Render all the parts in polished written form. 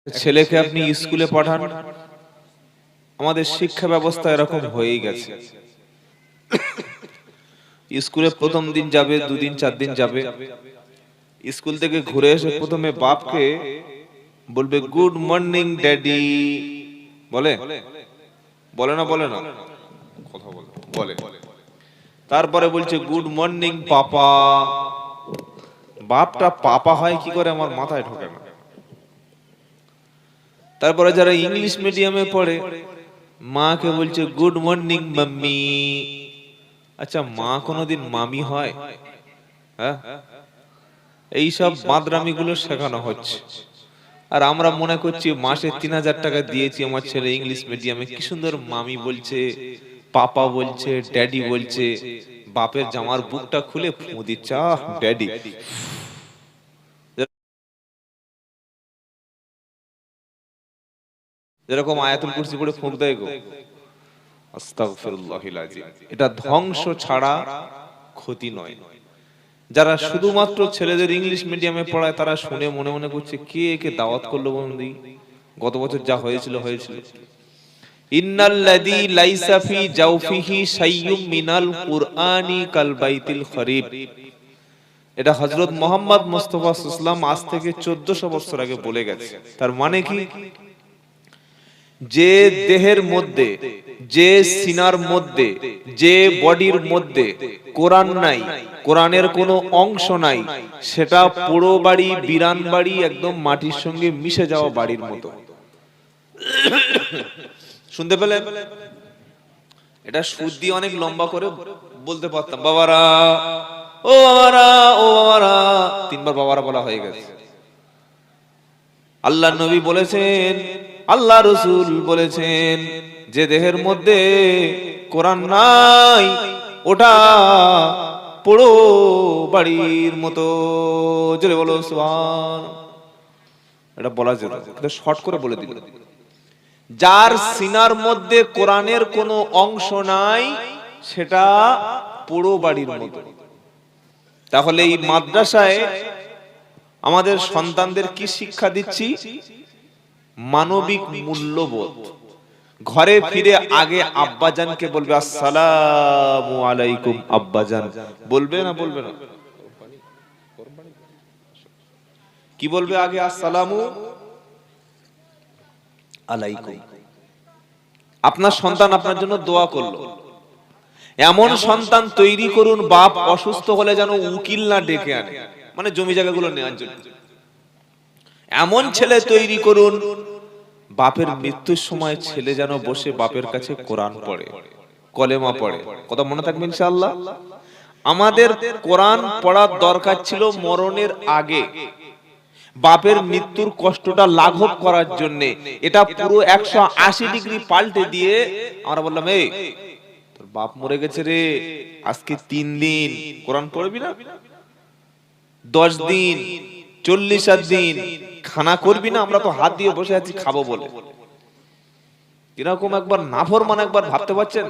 ছেলেকে আপনি স্কুলে পাঠান, আমাদের শিক্ষা ব্যবস্থা এরকম হয়েই গেছে। স্কুলে প্রথম দিন যাবে, দুদিন 4 দিন যাবে, স্কুল থেকে ঘুরে এসে প্রথমে বাপকে বলবে গুড মর্নিং ড্যাডি। বলে বলে না? বলে না? কথা বলে। তারপরে বলছে গুড মর্নিং পাপা। বাপটা পাপা হয় কি করে আমার মাথায় ঢোকে না। তারপরে যারা ইংলিশ মিডিয়ামে পড়ে, মাকে বলছে গুড মর্নিং মাম্মি। আচ্ছা, মা কোনোদিন মামি হয়? হ্যাঁ, এইসব বাদরামি গুলো শেখানো হচ্ছে। আর আমরা মনে করছি মাসে 3000 টাকা দিয়েছি আমার ছেলে ইংলিশ মিডিয়ামে, কি সুন্দর মামি বলছে, পাপা বলছে, ড্যাডি বলছে। বাপের জামার বুকটা খুলে ফু দিচ্ছে, আহ ড্যাডি। যেরকম আয়াতুল কুরসি পড়ে ফুঁক দেয় গো, আস্তাগফিরুল্লাহিল আযীম। এটা ধ্বংস ছাড়া ক্ষতি নয়। যারা শুধুমাত্র ছেলেদের ইংলিশ মিডিয়ামে পড়ায় তারা শুনে মনে মনে করছে কে একে দাওয়াত করলো বন্ধু। গত বছর যা হয়েছিল। ইন্নাল্লাযী লাইসা ফি জাওফিহি শাইয়্যুম মিনাল কুরআনি কাল বাইতিল খরিব। এটা হযরত মুহাম্মদ মুস্তাফা সাল্লাল্লাহু আলাইহি ওয়াসাল্লাম আজ থেকে 1400 বছর আগে বলে গেছে। তার মানে কি? যে দেহের মধ্যে, যে সিনার মধ্যে, যে বডির মধ্যে কোরআন নাই, কোরআনের কোনো অংশ নাই, সেটা পুরো বাড়ি, বিরান বাড়ি, একদম মাটির সঙ্গে মিশে যাওয়া বাড়ির মতো। শুনতে পেলেন? এটা সুদ দিয়ে অনেক লম্বা করে বলতে পারতাম, বাবারা ও বাবারা ও বাবারা, 3 বার বাবারা বলা হয়ে গেছে। আল্লাহ নবী বলেছেন, আল্লাহ রাসূল বলেছেন, যে দেহের মধ্যে কোরআন নাই ওটা পুরো বাড়ির মতো। জোরে বলো সুবহান। এটা বলা যেত, এটা শর্ট করে বলে দিল। যার সিনার মধ্যে কোরআনের কোনো অংশ নাই সেটা পুরো বাড়ির মতো। তাহলে এই মাদ্রাসায় আমাদের সন্তানদের কি শিক্ষা দিচ্ছি? মানবিক মূল্যবোধ। ঘরে ফিরে আগে আব্বাজানকে বলবে আসসালামু আলাইকুম আব্বাজান। বলবে না? বলবে না? কি বলবে আগে? আসসালামু আলাইকুম। আপনার সন্তান আপনার জন্য দোয়া করলো, এমন সন্তান তৈরি করুন বাপ অসুস্থ হলে যেন উকিল না ডেকে আনে, মানে জমি জায়গাগুলো নেওয়ার জন্য। এমন ছেলে তৈরি করুন বাপের মৃত্যুর সময় ছেলে যেন বসে বাপের কাছে কোরআন পড়ে, কলেমা পড়ে। কথা মনে থাকবে ইনশাআল্লাহ। আমাদের কোরআন পড়ার দরকার ছিল মরণের আগে, বাপের মৃত্যুর কষ্টটা লাঘব করার জন্য। এটা পুরো 180 ডিগ্রি পাল্টে দিয়ে আমরা বললাম, এই তোর বাপ মরে গেছে রে, আজকে 3 দিন কোরআন পড়বি না? 10 দিন, 40 দিন খানা করবি না? আমরা তো হাত দিয়ে বসে আছি খাবো বলে। কিরকম একবার নাফরমান, একবার ভাবতে পারছেন?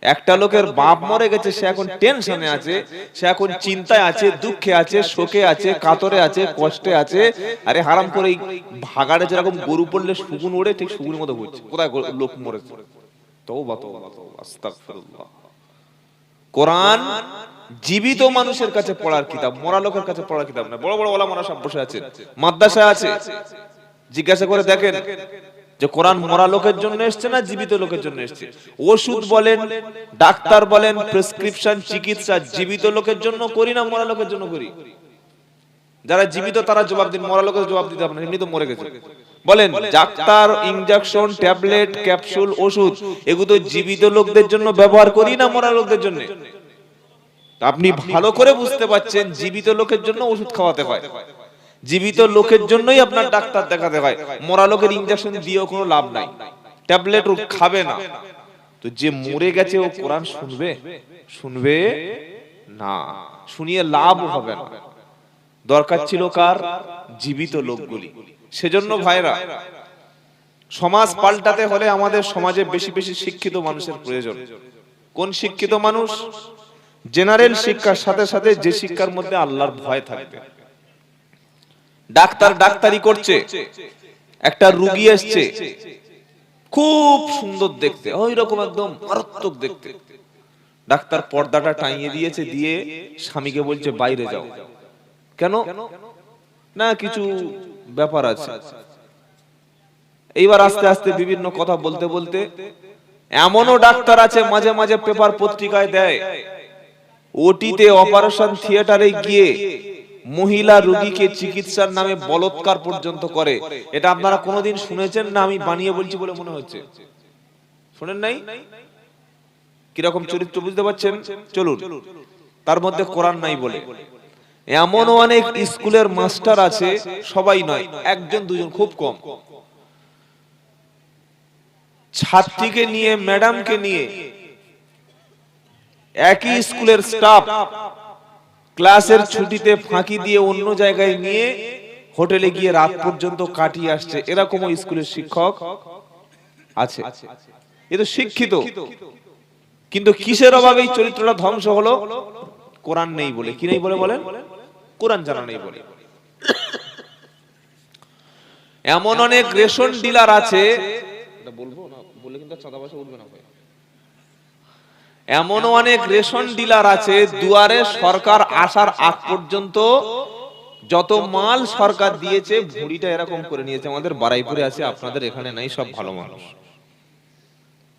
একটা লোকের বাপ মরে গেছে, সে এখন টেনশনে আছে, সে এখন চিন্তায় আছে, দুঃখে আছে, শোকে আছে, কাতরে আছে, কষ্টে আছে। আরে হারাম করে এই ভাগাড়ে যেরকম গরু পড়লে সুগুন ওড়ে, ঠিক সুগুনের মতো ঘুরছে। কোথায় লোক মরেছে? তওবা তওবা তওবা, আস্তাগফিরুল্লাহ। কোরআন জীবিত মানুষের কাছে পড়ার কিতাব, মরা লোকের কাছে পড়ার কিতাব না। বড় বড় ওলামারা সব বসে আছে, মাদ্রাসা আছে, জিজ্ঞাসা করে দেখেন যে কোরআন মরা লোকের জন্য এসেছে না জীবিত লোকের জন্য এসেছে। ওষুধ বলেন, ডাক্তার বলেন, প্রেসক্রিপশন, চিকিৎসা জীবিত লোকের জন্য করি না মরা লোকের জন্য করি? যারা জীবিত তারা জবাব দিন, মরা লোকের জবাব দিতে হবে না, এমনি তো মরে গেছে। বলেন, ডাক্তার, ইনজেকশন, ট্যাবলেট, ক্যাপসুল, ওষুধ এগুলো জীবিত লোকদের জন্য ব্যবহার করি না মরা লোকদের জন্য? আপনি ভালো করে বুঝতে পারছেন জীবিত লোকের জন্য ওষুধ খাওয়াতে হয়, জীবিত লোকের জন্যই আপনার ডাক্তার দেখাতে হয়। মরা লোকের ইনজেকশন দিয়েও কোনো লাভ নাই, ট্যাবলেট ও খাবে না। তো যে মরে গেছে ও কোরআন শুনবে? শুনবে না, শুনিয়ে লাভ হবে না। দরকার ছিল কার? জীবিত লোকগুলি। সেজন্য ভাইরা, সমাজ পাল্টাতে হলে আমাদের সমাজে বেশি বেশি শিক্ষিত মানুষের প্রয়োজন। কোন শিক্ষিত মানুষ? জেনারেল শিক্ষার সাথে সাথে যে শিক্ষার মধ্যে আল্লাহর ভয় থাকবে। ডাক্তার ডাক্তারি করছে, একটা রুগী এসছে, খুব সুন্দর দেখতে, ওই রকম একদম মারাত্মক দেখতে। ডাক্তার পর্দাটা টাঙিয়ে দিয়েছে, দিয়ে স্বামীকে বলছে বাইরে যাও। কেন? না কিছু ব্যাপার আছে। এইবার আস্তে আস্তে বিভিন্ন কথা বলতে বলতে, এমনও ডাক্তার আছে মাঝে মাঝে পেপার পত্রিকায় দেয়, ওটিতে অপারেশন থিয়েটারে গিয়ে মহিলা রোগীকে চিকিৎসার নামে বলৎকার পর্যন্ত করে। এটা আপনারা কোনোদিন শুনেছেন না? আমি বানিয়ে বলছি বলে মনে হচ্ছে। শুনেন নাই? কিরকম চরিত্র বুঝতে পারছেন? চলুন, তার মধ্যে কোরআন নাই বলে। এমন অনেক স্কুলের মাস্টার আছে, সবাই নয়, একজন দুজন, খুব কম, ছাত্রীকে নিয়ে, ম্যাডামকে নিয়ে, একই স্কুলের স্টাফ ক্লাসের ছুটিতে ফাঁকি দিয়ে অন্য জায়গায় নিয়ে হোটেলে গিয়ে রাত পর্যন্ত কাটিয়ে আসছে। এরকমও স্কুলের শিক্ষক আছে। এ তো শিক্ষিত, কিন্তু কিসের অভাবে এই চরিত্রটা ধ্বংস হলো? কোরআন নেই বলে। কি নেই বলে বলেন? কোরআন জানা নেই বলে। এমন অনেক রেশন ডিলার আছে, এটা বলবো না বলে কিন্তু চাঁদা পয়সা উঠবে না। এমন অনেক রেশন ডিলার আছে, দুয়ারে সরকার আসার আগ পর্যন্ত যত মাল সরকার দিয়েছে ভুঁড়িটা এরকম করে নিয়েছে। আমাদের বারাইপুরে আছে, আপনাদের এখানে নাই, সব ভালো মানুষ।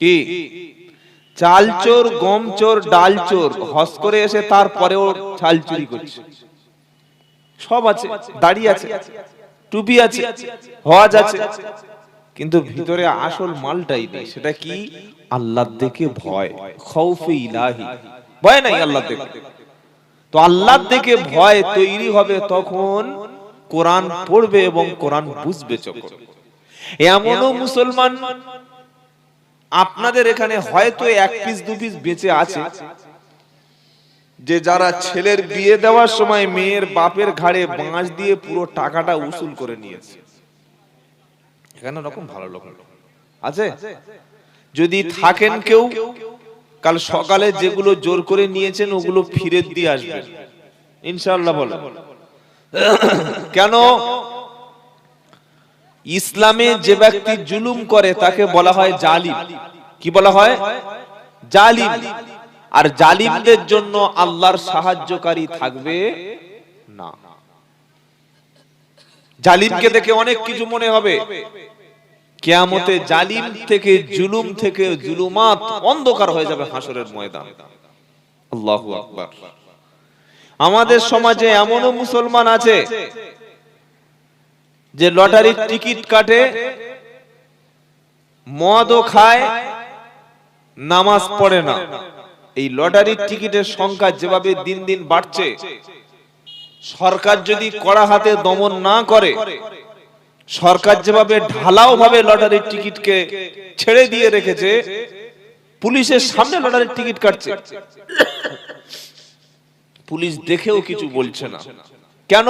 কি চাল চোর, গম চোর, ডাল চোর, হস করে এসে তারপরেও চাল চুরি করছে। সব আছে, দাড়ি আছে, টুপি আছে, হজ আছে, কিন্তু ভিতরে আসল মালটাই নেই। সেটা কি? আল্লাহ দেখে ভয়, খৌফে ইলাহি, ভয় নাই আল্লাহ দেখে। তো আল্লাহ দেখে ভয় তৈরি হবে তখন কোরআন পড়বে এবং কোরআন বুঝবে যখন। এমনও মুসলমান আপনাদের এখানে হয়তো এক পিস দু পিস বেঁচে আছে, যে যারা ছেলের বিয়ে দেওয়ার সময় মেয়ের বাপের ঘাড়ে বাঁশ দিয়ে পুরো টাকাটা উসুল করে নিয়েছে। এখানে রকম ভালো লোক আছে। যদি থাকেন কেউ, কাল সকালে যেগুলো জোর করে নিয়েছেন ওগুলো ফিরে দিয়ে আসবেন ইনশাআল্লাহ। বলে কেন? ইসলামে যে ব্যক্তি জুলুম করে তাকে বলা হয় জালিম। কি বলা হয়? জালিম। আর জালিমদের জন্য আল্লাহর সাহায্যকারী থাকবে না। জালিমকে দেখে অনেক কিছু মনে হবে, কিয়ামতে জালিম থেকে, জুলুম থেকে, জুলুমাত অন্ধকার হয়ে যাবে হাসরের ময়দান। আল্লাহু আকবার। আমাদের সমাজে এমনও মুসলমান আছে যে লটারির টিকিট কাটে, মদও খায়, নামাজ পড়ে না। এই লটারির টিকিটের সংখ্যা যেভাবে দিন দিন বাড়ছে, সরকার যদি কড়া হাতে দমন না করে, সরকার যেভাবে ঢালাও ভাবে লটারির টিকিটকে ছেড়ে দিয়ে রেখেছে, পুলিশের সামনে লটারির টিকিট কাটছে, পুলিশ দেখেও কিছু বলছে না। কেন?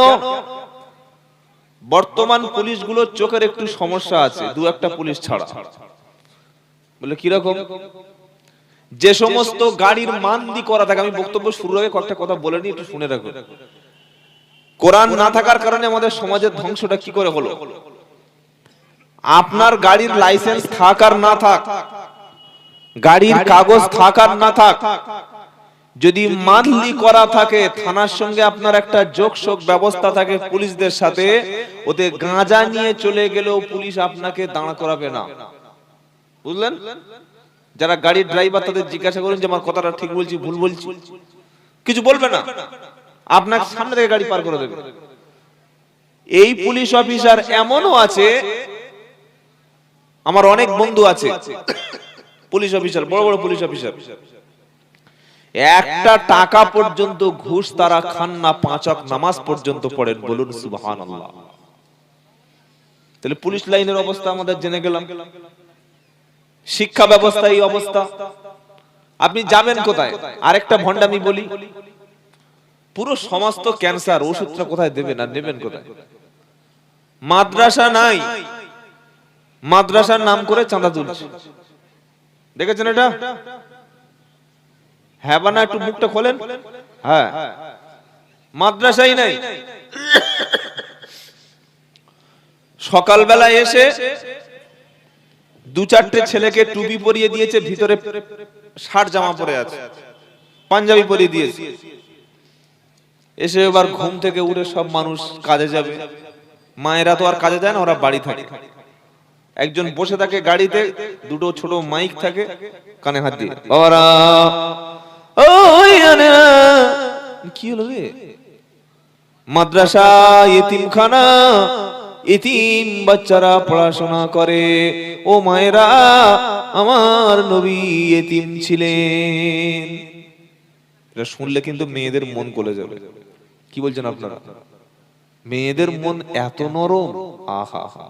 বর্তমান পুলিশগুলোর চোখের একটু সমস্যা আছে, দু একটা পুলিশ ছাড়া। বলে কিরকম? যে সমস্ত গাড়ির মানদি করা থাকে, আমি বক্তব্য শুরুর আগে কয়েকটা কথা বলে নিই, একটু শুনে রাখুন। কোরআন না থাকার কারণে আমাদের সমাজের ধ্বংসটা কি করে হলো? আপনার গাড়ির লাইসেন্স থাক আর না থাক, গাড়ির কাগজ থাক আর না থাক, যদি মানলি করা থাকে, থানার সঙ্গে আপনার একটা যোগসোগ ব্যবস্থা থাকে পুলিশদের সাথে, ওতে গাঁজা নিয়ে চলে গেলেও পুলিশ আপনাকে দাঁড় করাবে না। বুঝলেন? যারা গাড়ির ড্রাইভার তাদের জিজ্ঞাসা করুন যে আমার কথাটা ঠিক বলছি ভুল বলছি, কিছু বলবে না, আপনাকে সামনে থেকে গাড়ি পার করে দেবে। এই পুলিশ অফিসার এমনও আছে, আমার অনেক বন্ধু আছে পুলিশ অফিসার, বড় বড় পুলিশ অফিসার, একটা টাকা পর্যন্ত ঘুষ তারা খান না, 5 ওয়াক্ত নামাজ পর্যন্ত পড়েন। বলুন সুবহানাল্লাহ। তাহলে পুলিশ লাইনের অবস্থা আমাদের জেনে গেলাম। শিক্ষা ব্যবস্থা এই অবস্থা, আপনি যাবেন কোথায়? আরেকটা ভন্ডামি বলি, পুরো সমস্ত ক্যান্সার, ওষুধটা কোথায় দেবেন আর নেবেন কোথায়? মাদ্রাসা নাই, মাদ্রাসার নাম করে চাঁদা তুলছে। দেখেছেন এটা? হ্যাঁ বা না? একটু মুখটা খোলেন। হ্যাঁ, মাদ্রাসাই নাই। সকালবেলা এসে দু চারটে ছেলেকে টুপি পরিয়ে দিয়েছে, ভিতরে শার্ট জামা পরে আছে, পাঞ্জাবি পরিয়ে দিয়েছে। এসে এবার ঘুম থেকে উঠে সব মানুষ কাজে যাবে, মায়েরা তো আর কাজে যায় না, ওরা বাড়ি থাকে। একজন বসে থাকে গাড়িতে, দুটো ছোট মাইক থাকে, কানে হাত দিয়ে, বাবারা ওই আনেরা, কি হলো রে? মাদ্রাসা, এতিমখানা, এতিম বাচ্চারা পড়াশোনা করে। ও মায়েরা, আমার নবী এতিম ছিলেন। এটা শুনলে কিন্তু মেয়েদের মন গলে যাবে। কি বলছেন আপনারা? মেয়েদের মন এত নরম, আহা হা।